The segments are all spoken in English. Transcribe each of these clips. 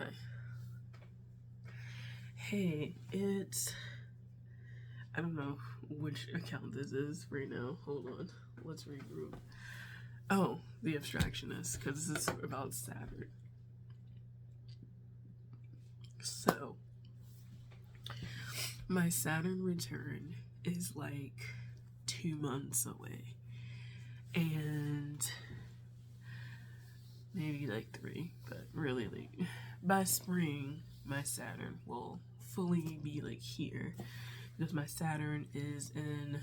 Okay. Hey, I don't know which account this is right now. Hold on. Let's regroup. Oh, the abstractionist, because this is about Saturn. So, my Saturn return is like 2 months away. And maybe like 3, but really, like, by spring, my Saturn will fully be like here, because my Saturn is in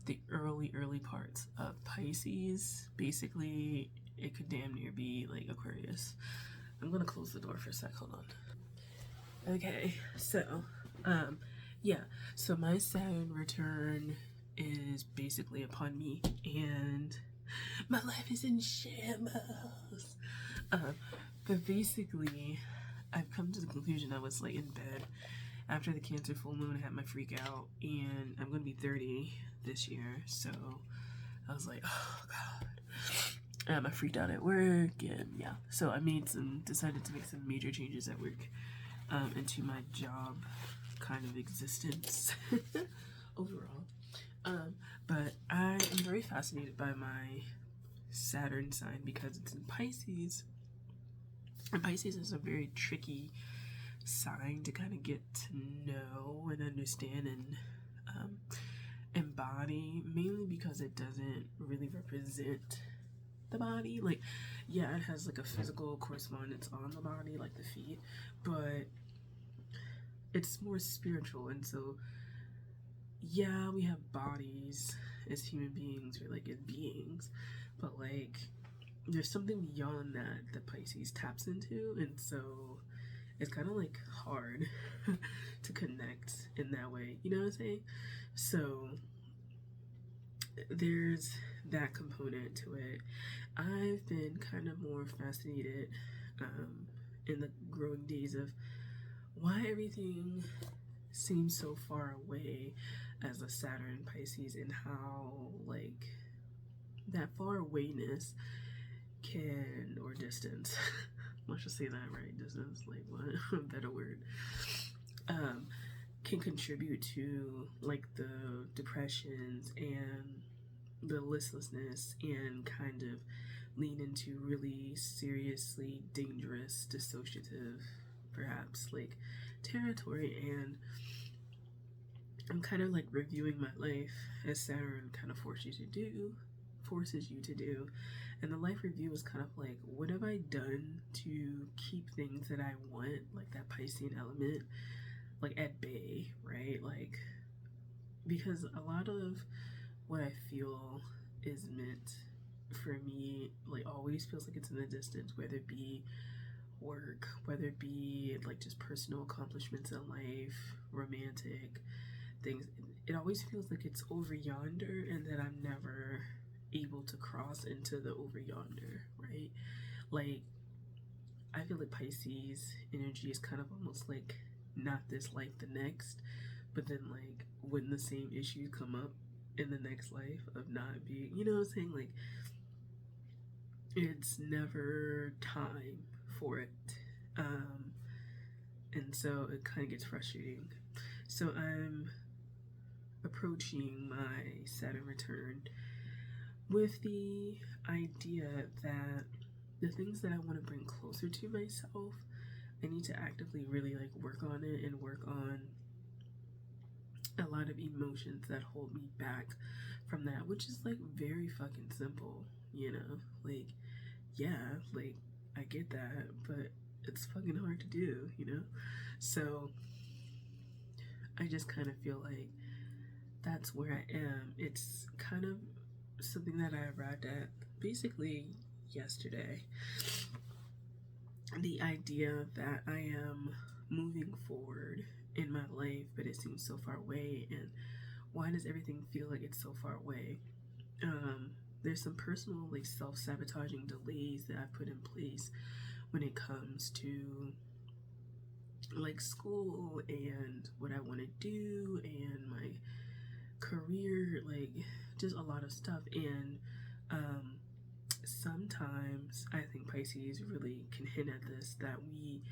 the early parts of Pisces. Basically, it could damn near be like Aquarius. I'm gonna close the door for a sec. Hold on. Okay, so yeah, so my Saturn return is basically upon me, and my life is in shambles. But basically, I've come to the conclusion. I was like in bed after the Cancer full moon. I had my freak out, and I'm gonna be 30 this year, so I was like, oh god. I freaked out at work, and yeah, so I decided to make some major changes at work, into my job kind of existence overall. But I am very fascinated by my Saturn sign because it's in Pisces. And Pisces is a very tricky sign to kind of get to know and understand and embody, mainly because it doesn't really represent the body. Like, yeah, it has like a physical correspondence on the body, like the feet, but it's more spiritual. And so, yeah, we have bodies as human beings or like as beings, but like there's something beyond that Pisces taps into, and so it's kind of like hard to connect in that way, you know what I'm saying? So there's that component to it. I've been kind of more fascinated in the growing days of why everything seems so far away as a Saturn Pisces, and how like that far awayness can, or distance, let's just say that, right? Distance, like what better word, can contribute to like the depressions and the listlessness, and kind of lean into really seriously dangerous dissociative, perhaps, like territory. And I'm kind of like reviewing my life, as Saturn kind of forces you to do. And the life review is kind of like, what have I done to keep things that I want, like that Piscean element, like at bay, right? Like, because a lot of what I feel is meant for me, like, always feels like it's in the distance, whether it be work, whether it be like just personal accomplishments in life, romantic things. It always feels like it's over yonder, and that I'm never able to cross into the over yonder, right? Like, I feel like Pisces energy is kind of almost like not this life, the next, but then like when the same issues come up in the next life of not being, you know what I'm saying? Like, it's never time for it. And so it kind of gets frustrating. So I'm approaching my Saturn return with the idea that the things that I want to bring closer to myself, I need to actively really like work on it, and work on a lot of emotions that hold me back from that, which is like very fucking simple, you know? Like, yeah, like I get that, but it's fucking hard to do, you know? So I just kind of feel like that's where I am. It's kind of something that I arrived at basically yesterday. The idea that I am moving forward in my life, but it seems so far away, and why does everything feel like it's so far away? There's some personal like self-sabotaging delays that I put in place when it comes to like school and what I want to do, and my career, like just a lot of stuff. And sometimes I think Pisces really can hint at this, that we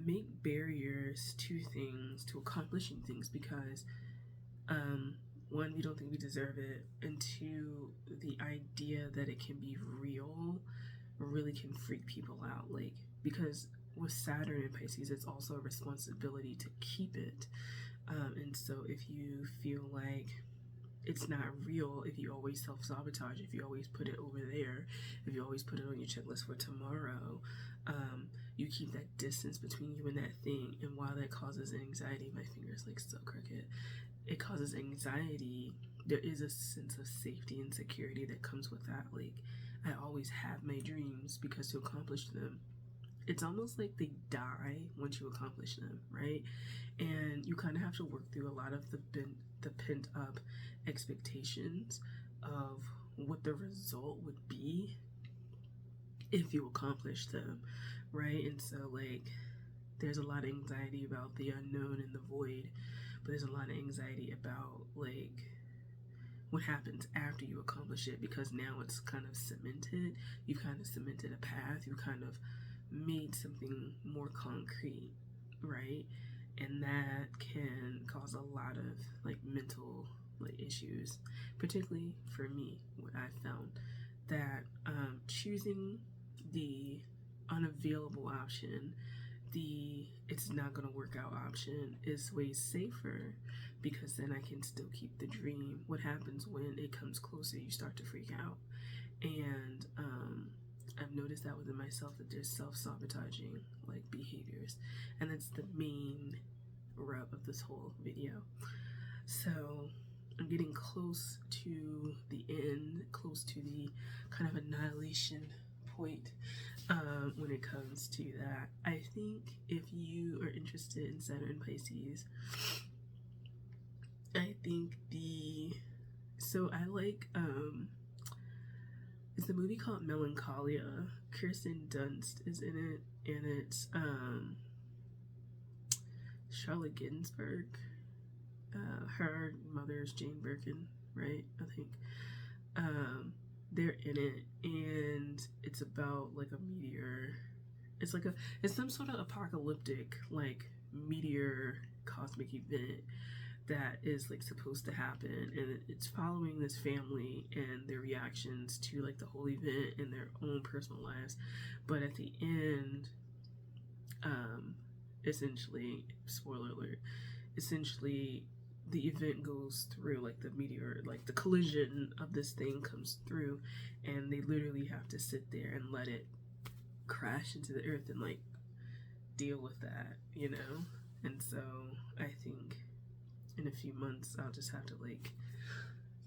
make barriers to things, to accomplishing things, because one, we don't think we deserve it, and two, the idea that it can be real really can freak people out. Like, because with Saturn and Pisces, it's also a responsibility to keep it. And so if you feel like it's not real, if you always self-sabotage, if you always put it over there, if you always put it on your checklist for tomorrow, you keep that distance between you and that thing. And while that causes anxiety, my finger's like so crooked, it causes anxiety, there is a sense of safety and security that comes with that. Like, I always have my dreams, because to accomplish them, it's almost like they die once you accomplish them, right? And you kind of have to work through a lot of the pent up expectations of what the result would be if you accomplish them, right? And so, like, there's a lot of anxiety about the unknown and the void, but there's a lot of anxiety about, like, what happens after you accomplish it, because now it's kind of cemented. You've kind of cemented a path. You kind of made something more concrete, right? And that can cause a lot of, like, mental, like, issues, particularly for me. What I found that choosing the unavailable option, the it's not gonna work out option, is way safer, because then I can still keep the dream. What happens when it comes closer, you start to freak out. And I've noticed that within myself, that there's self-sabotaging, like, behaviors, and that's the main rub of this whole video. So I'm getting close to the end, close to the kind of annihilation point when it comes to that. I think if you are interested in Saturn Pisces, I think I like it's a movie called Melancholia. Kirsten Dunst is in it, and it's Charlotte Ginsburg. Her mother's Jane Birkin, right? I think. They're in it, and it's about, like, a meteor. It's some sort of apocalyptic, like, meteor cosmic event that is, like, supposed to happen, and it's following this family and their reactions to, like, the whole event and their own personal lives. But at the end, essentially, spoiler alert, essentially the event goes through, like, the meteor, like, the collision of this thing comes through, and they literally have to sit there and let it crash into the earth and, like, deal with that, you know? And so I think in a few months I'll just have to, like,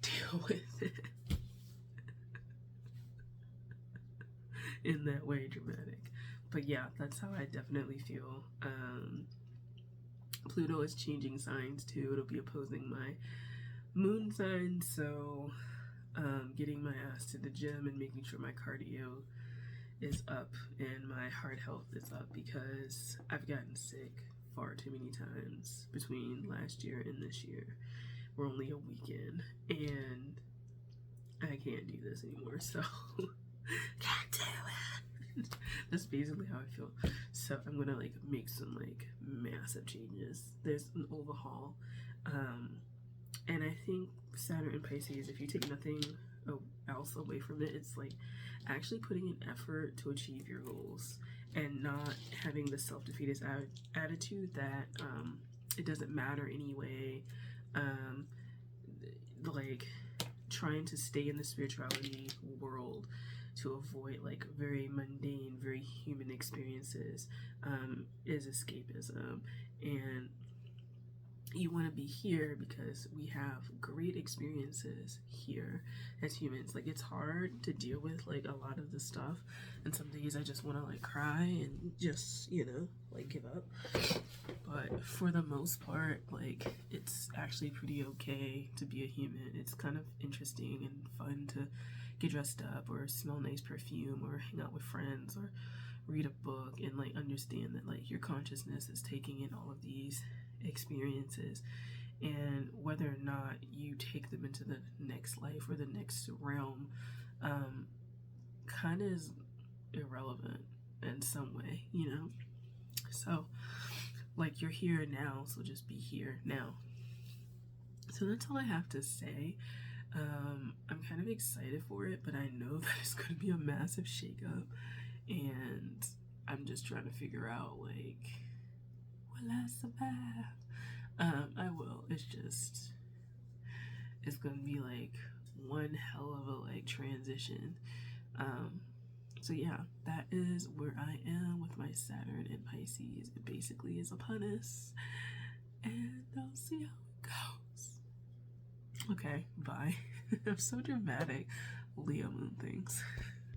deal with it in that way, dramatic. But yeah, that's how I definitely feel. Pluto is changing signs too. It'll be opposing my moon sign, so getting my ass to the gym and making sure my cardio is up and my heart health is up, because I've gotten sick far too many times between last year and this year. We're only a weekend, and I can't do this anymore, so can't do it. That's basically how I feel. So I'm gonna, like, make some, like, massive changes. There's an overhaul, and I think Saturn and Pisces, if you take nothing else away from it, it's like actually putting an effort to achieve your goals, and not having the self-defeatist attitude that it doesn't matter anyway, like trying to stay in the spirituality world to avoid, like, very mundane, very human experiences is escapism. And you want to be here because we have great experiences here as humans. Like, it's hard to deal with, like, a lot of the stuff, and some days I just want to, like, cry and just, you know, like, give up. But for the most part, like, it's actually pretty okay to be a human. It's kind of interesting and fun to get dressed up or smell nice perfume or hang out with friends or read a book and, like, understand that, like, your consciousness is taking in all of these experiences, and whether or not you take them into the next life or the next realm, kind of is irrelevant in some way, you know? So, like, you're here now, so just be here now. So that's all I have to say. I'm kind of excited for it, but I know that it's going to be a massive shakeup, and I'm just trying to figure out, like, will I survive? I will. It's going to be like one hell of a like transition. So yeah, that is where I am with my Saturn in Pisces. It basically is upon us, and I'll see how it goes. Okay, bye. I'm so dramatic. Leo moon things.